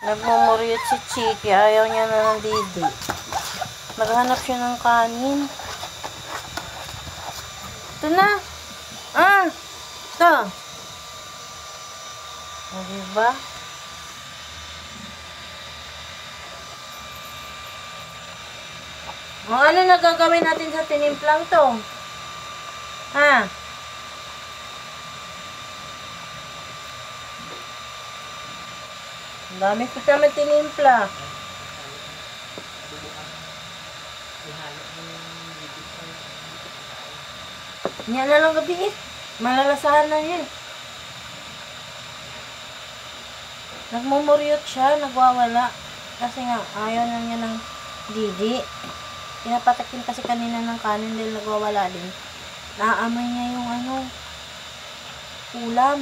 Nagmumuryot si Chiki. Ayaw niya na ng didi. Naghanap siya ng kanin. Ito na. Ito. O, diba? O, ano na gagawin natin sa tinimplang to? Ha? Ang dami ko naman tinimpla. Yan na lang gabi eh. Malalasahan na yun. Nagmumuryot siya, nagwawala. Kasi nga, ayaw na niya ng didi. Pinapatakin kasi kanina ng kanin dahil nagwawala din. Naaamoy niya yung ulam.